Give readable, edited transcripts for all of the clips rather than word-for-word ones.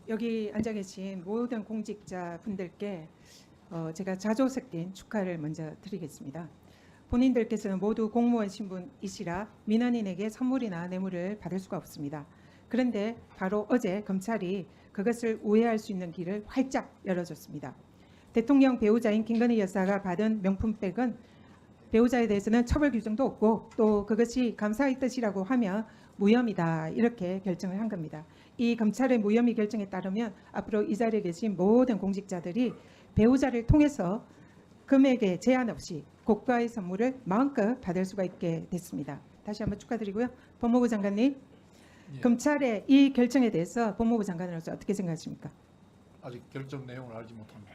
여기 앉아 계신 모든 공직자 분들께 제가 자조석된 축하를 먼저 드리겠습니다. 본인들께서는 모두 공무원 신분이시라 민원인에게 선물이나 뇌물을 받을 수가 없습니다. 그런데 바로 어제 검찰이 그것을 우회할 수 있는 길을 활짝 열어줬습니다. 대통령 배우자인 김건희 여사가 받은 명품백은 배우자에 대해서는 처벌 규정도 없고 또 그것이 감사의 뜻이라고 하면 무혐의다 이렇게 결정을 한 겁니다. 이 검찰의 무혐의 결정에 따르면 앞으로 이 자리에 계신 모든 공직자들이 배우자를 통해서 금액에 제한 없이 고가의 선물을 마음껏 받을 수가 있게 됐습니다. 다시 한번 축하드리고요. 법무부 장관님, 예. 검찰의 이 결정에 대해서 법무부 장관으로서 어떻게 생각하십니까? 아직 결정 내용을 알지 못합니다.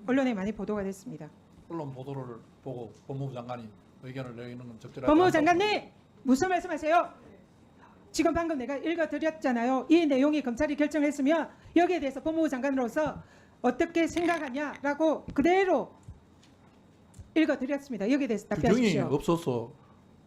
언론에 많이 보도가 됐습니다. 언론 보도를 보고 법무부 장관이 의견을 내리는 건 적절하지 법무부 않다고 장관님, 무슨 말씀하세요? 지금 방금 내가 읽어드렸잖아요. 이 내용이 검찰이 결정했으면 여기에 대해서 법무부 장관으로서 어떻게 생각하냐라고 그대로 읽어드렸습니다. 여기에 대해서 규정이 답변하십시오. 없어서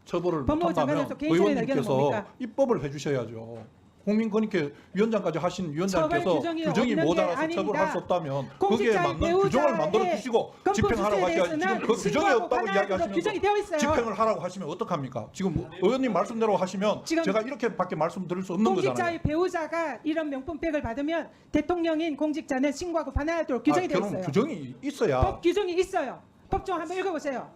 처벌을 법무부 못한다면 장관으로서 개인적인 의견은 의원님께서 뭡니까? 입법을 해주셔야죠. 국민권익위원장까지 하신 위원장께서 처벌 규정이 규정이 없는 게 모자라서 아닙니다. 처벌할 수 없다면 거기에 공직자의 맞는 규정을 배우자의 만들어 주시고 건법 집행하라고 수수에 하셔야지. 지금 대해서는 그 규정이 신고하고 없다고 반환하도록 이야기하시면서 규정이 되어 있어요. 집행을 하라고 하시면 어떡합니까? 지금 의원님 말씀대로 하시면 지금 제가 이렇게밖에 말씀드릴 수 없는 거잖아요. 공직자의 배우자가 이런 명품백을 받으면 대통령인 공직자는 신고하고 반환하도록 규정이 되어 그럼 있어요. 규정이 있어야 법 규정이 있어요. 법정 한번 읽어보세요.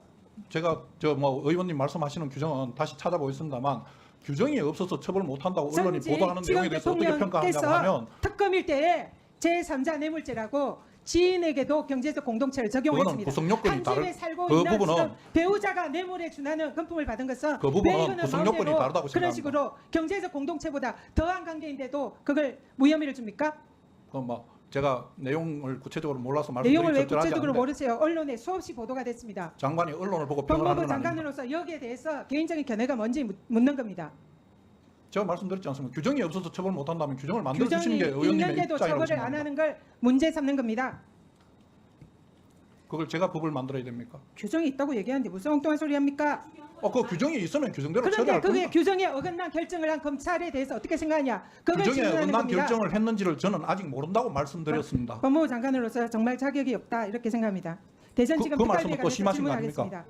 제가 의원님 말씀하시는 규정은 다시 찾아보겠습니다만 규정이 없어서 처벌 못한다고 언론이 전직 보도하는 내용에 지금 대해서 어떻게 평가하냐고 대통령께서 하면 특검일 때에 제3자 뇌물죄라고 지인에게도 경제적 공동체를 그거는 적용했습니다. 구성 요건이 한 집에 다른 살고 그 있는 부분은 지금 배우자가 뇌물에 준하는 금품을 받은 것은 그 부분은 왜 이거는 구성 요건이 마음대로 다르다고 그런 생각합니다. 식으로 경제적 공동체보다 더한 관계인데도 그걸 무혐의를 줍니까? 제가 내용을 구체적으로 몰라서 내용을 왜 말씀드리기 적절하지 구체적으로 않은데 모르세요? 언론에 수없이 보도가 됐습니다. 장관이 언론을 보고 평을 법무부 하는 건 아닙니다. 장관으로서 여기에 대해서 개인적인 견해가 뭔지 묻는 겁니다. 제가 말씀드렸지 않습니까? 규정이 없어서 처벌 못한다면 규정을 만들어 주시는 규정이 게 의원님의 있는데도 입장이라고 처벌을 안 생각합니다. 하는 걸 문제 삼는 겁니다. 그걸 제가 법을 만들어야 됩니까? 규정이 있다고 얘기하는데 무슨 엉뚱한 소리 합니까? 그 규정이 있으면 규정대로 그런데 처리할 그게 겁니다. 규정에 어긋난 결정을 한 검찰에 대해서 어떻게 생각하냐? 그걸 규정에 질문하는 어긋난 겁니다. 결정을 했는지를 저는 아직 모른다고 말씀드렸습니다. 법무부 장관으로서 정말 자격이 없다 이렇게 생각합니다. 대전지검 그 특활비에 말씀은 또 관해서 심하신 거 질문하겠습니다.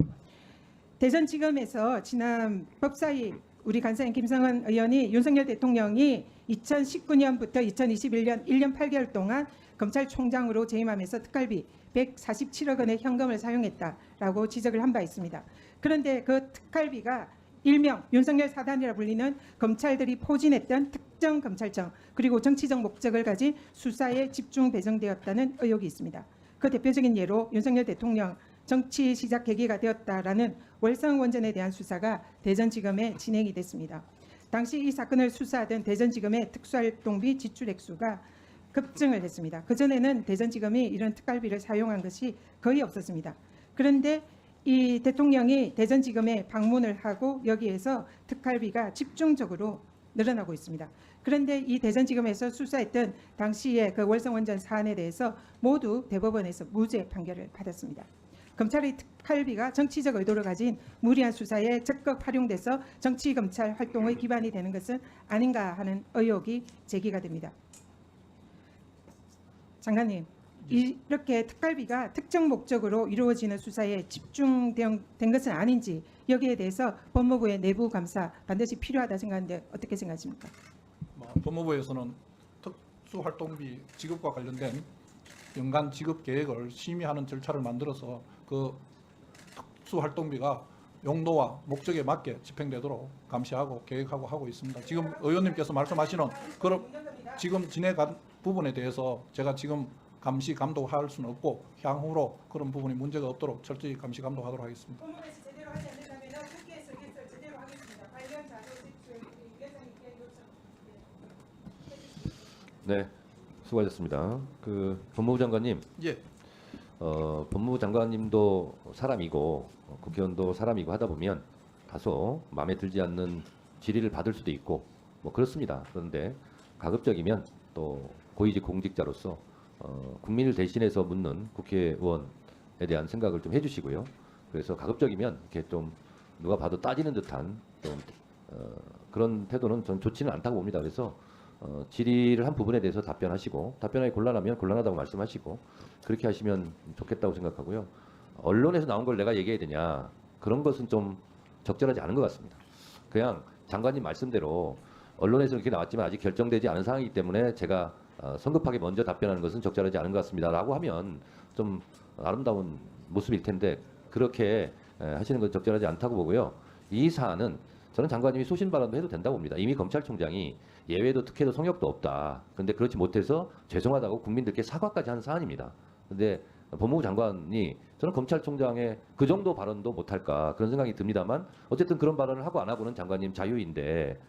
대전지검에서 지난 법사위 우리 간사인 김성은 의원이 윤석열 대통령이 2019년부터 2021년 1년 8개월 동안 검찰총장으로 재임하면서 특활비 147억 원의 현금을 사용했다라고 지적을 한 바 있습니다. 그런데 그 특활비가 일명 윤석열 사단이라 불리는 검찰들이 포진했던 특정 검찰청 그리고 정치적 목적을 가진 수사에 집중 배정되었다는 의혹이 있습니다. 그 대표적인 예로 윤석열 대통령 정치 시작 계기가 되었다라는 월성 원전에 대한 수사가 대전지검에 진행이 됐습니다. 당시 이 사건을 수사하던 대전지검의 특수활동비 지출 액수가 급증을 했습니다. 그전에는 대전지검이 이런 특활비를 사용한 것이 거의 없었습니다. 그런데 이 대통령이 대전지검에 방문을 하고 여기에서 특활비가 집중적으로 늘어나고 있습니다. 그런데 이 대전지검에서 수사했던 당시의 그 월성원전 사안에 대해서 모두 대법원에서 무죄 판결을 받았습니다. 검찰의 특활비가 정치적 의도를 가진 무리한 수사에 적극 활용돼서 정치검찰 활동의 기반이 되는 것은 아닌가 하는 의혹이 제기가 됩니다. 장관님, 이렇게 특활비가 특정 목적으로 이루어지는 수사에 집중된 것은 아닌지 여기에 대해서 법무부의 내부 감사 반드시 필요하다 생각하는데 어떻게 생각하십니까? 법무부에서는 특수활동비 지급과 관련된 연간 지급 계획을 심의하는 절차를 만들어서 그 특수활동비가 용도와 목적에 맞게 집행되도록 감시하고 계획하고 하고 있습니다. 지금 의원님께서 말씀하시는 그런 지금 진행한 부분에 대해서 제가 지금 감시 감독할 수는 없고 향후로 그런 부분이 문제가 없도록 철저히 감시 감독하도록 하겠습니다. 법무부에서 제대로 하지 않는다면 국회에서 이것을 제대로 하겠습니다. 관련 자료 제출 위원장님께 요청. 네, 수고하셨습니다. 법무부 장관님, 예. 법무부 장관님도 사람이고 국회의원도 사람이고 하다 보면 다소 마음에 들지 않는 질의를 받을 수도 있고 그렇습니다. 그런데 가급적이면 또 고위직 공직자로서 국민을 대신해서 묻는 국회의원에 대한 생각을 좀 해주시고요. 그래서 가급적이면 이렇게 좀 누가 봐도 따지는 듯한 좀 그런 태도는 전 좋지는 않다고 봅니다. 그래서 질의를 한 부분에 대해서 답변하시고 답변하기 곤란하면 곤란하다고 말씀하시고 그렇게 하시면 좋겠다고 생각하고요. 언론에서 나온 걸 내가 얘기해야 되냐 그런 것은 좀 적절하지 않은 것 같습니다. 그냥 장관님 말씀대로 언론에서 이렇게 나왔지만 아직 결정되지 않은 상황이기 때문에 제가 성급하게 먼저 답변하는 것은 적절하지 않은 것 같습니다라고 하면 좀 아름다운 모습일 텐데 그렇게 하시는 건 적절하지 않다고 보고요. 이 사안은 저는 장관님이 소신 발언도 해도 된다고 봅니다. 이미 검찰총장이 예외도 특혜도 성역도 없다. 근데 그렇지 못해서 죄송하다고 국민들께 사과까지 한 사안입니다. 근데 법무부 장관이 저는 검찰총장의 그 정도 발언도 못할까 그런 생각이 듭니다만 어쨌든 그런 발언을 하고 안 하고는 장관님 자유인데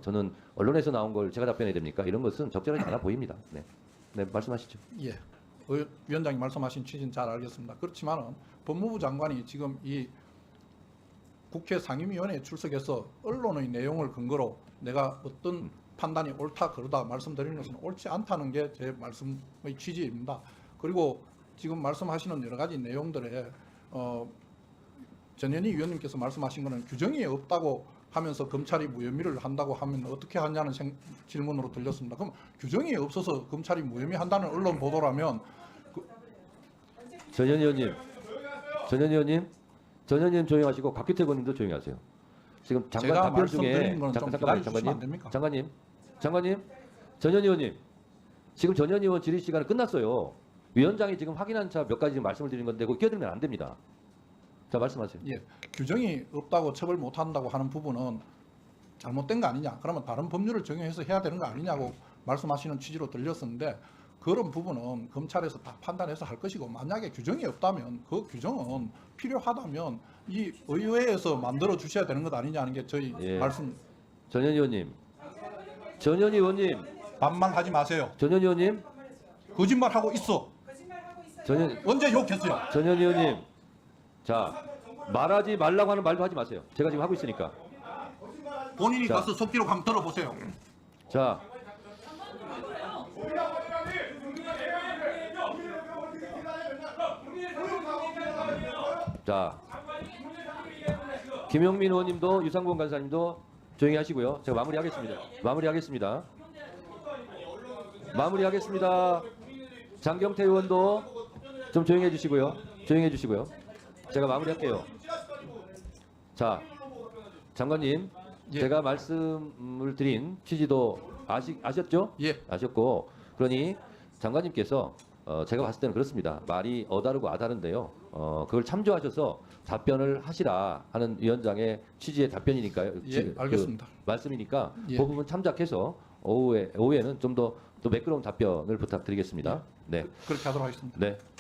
저는 언론에서 나온 걸 제가 답변해야 됩니까? 이런 것은 적절하지 않아 보입니다. 네, 네 말씀하시죠. 예, 위원장이 말씀하신 취지는 잘 알겠습니다. 그렇지만은 법무부 장관이 지금 이 국회 상임위원회에 출석해서 언론의 내용을 근거로 내가 어떤 판단이 옳다 그러다 말씀드리는 것은 옳지 않다는 게 제 말씀의 취지입니다. 그리고 지금 말씀하시는 여러 가지 내용들에 전현희 위원님께서 말씀하신 것은 규정이 없다고 하면서 검찰이 무혐의를 한다고 하면 어떻게 하냐는 질문으로 들렸습니다. 그럼 규정이 없어서 검찰이 무혐의 한다는 언론 보도라면 전현희 의원님 조용하시고 곽규태 의원님도 조용히 하세요. 지금 장관 제가 답변 중에 말씀드린 거는 좀 기다려주시면 안 됩니까? 장관님, 전현희 의원님, 지금 전현희 의원 질의 시간은 끝났어요. 위원장이 지금 확인한 차 몇 가지 지금 말씀을 드리는 건데 그거 끼어들면 안 됩니다. 자 말씀하세요. 예, 규정이 없다고 처벌 못 한다고 하는 부분은 잘못된 거 아니냐? 그러면 다른 법률을 적용해서 해야 되는 거 아니냐고 말씀하시는 취지로 들렸었는데 그런 부분은 검찰에서 다 판단해서 할 것이고 만약에 규정이 없다면 그 규정은 필요하다면 이 의회에서 만들어 주셔야 되는 것 아니냐는 게 저희 예. 말씀. 전현희 의원님, 반말하지 마세요. 전현희 의원님, 거짓말하고 있어. 언제 욕했어요? 전현희 의원님, 자 말하지 말라고 하는 말도 하지 마세요. 제가 지금 하고 있으니까. 본인이 자. 가서 속기록 한번 들어보세요. 자. 자, 김용민 의원님도 유상범 간사님도 조용히 하시고요. 제가 마무리하겠습니다. 장경태 의원도 좀 조용해 주시고요. 제가 마무리할게요. 자, 장관님, 예. 제가 말씀을 드린 취지도 아셨죠? 예. 아셨고, 그러니 장관님께서 제가 봤을 때는 그렇습니다. 말이 어다르고 아다른데요. 그걸 참조하셔서 답변을 하시라 하는 위원장의 취지의 답변이니까요. 예, 알겠습니다. 말씀이니까 예. 그 부분 참작해서 오후에는 좀 더 매끄러운 답변을 부탁드리겠습니다. 네. 그렇게 하도록 하겠습니다. 네.